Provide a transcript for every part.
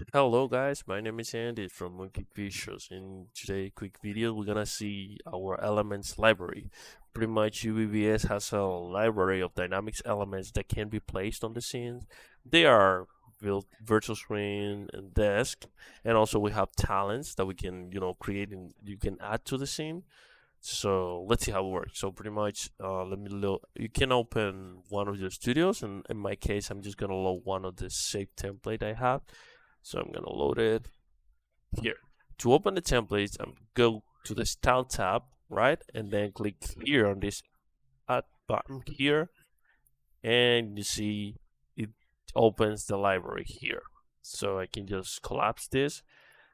Hello guys, my name is Andy from MOONCAKE Visuals. In today's quick video, we're gonna see our elements library. Pretty much UEVS has a library of dynamics elements that can be placed on the scene. They are virtual screen and desk, and also we have talents that we can, create and you can add to the scene. So let's see how it works. So pretty much, let me load. You can open one of your studios, and in my case, I'm just gonna load one of the saved template I have. So I'm gonna load it here. To open the templates, I'm go to the Style tab, right, and then click here on this Add button here, and you see it opens the library here. So I can just collapse this.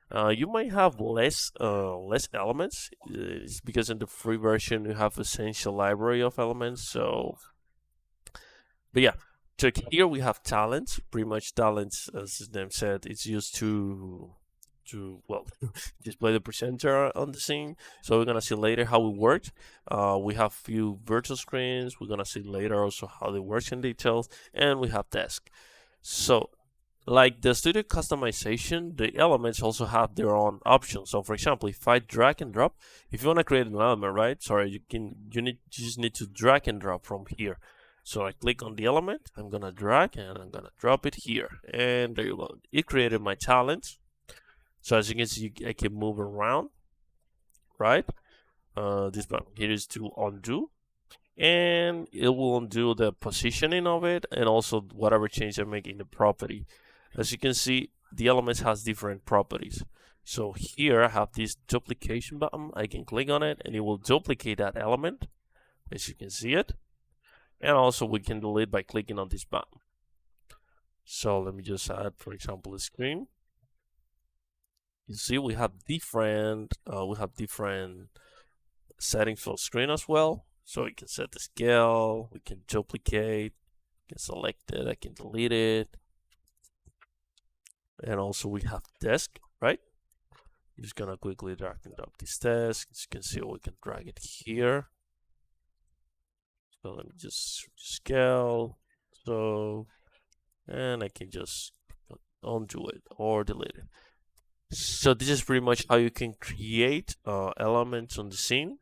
You might have less elements. It's because in the free version you have essential library of elements. So, but yeah, so here we have talents. Pretty much talents, as the name said, it's used to well display the presenter on the scene. So we're gonna see later how it works. We have few virtual screens. We're gonna see later also how it works in details, and we have desk. So like the studio customization, the elements also have their own options. So for example, if I drag and drop, if you want to create an element, right? Sorry, you just need to drag and drop from here. So I click on the element, I'm gonna drag and I'm gonna drop it here. And there you go. It created my talent. So as you can see, I can move around, right? This button here is to undo, and it will undo the positioning of it and also whatever change I make in the property. As you can see, the elements has different properties. So here I have this duplication button. I can click on it and it will duplicate that element, as you can see it. And also we can delete by clicking on this button. So let me just add, for example, a screen. You see we have different settings for screen as well. So we can set the scale, we can duplicate, I can select it, I can delete it. And also we have desk, right? I'm just gonna quickly drag and drop this desk. As you can see, we can drag it here. So let me just scale. So, and I can just undo it or delete it. So this is pretty much how you can create elements on the scene.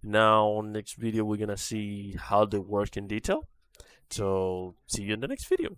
Now, next video, we're gonna see how they work in detail. So see you in the next video.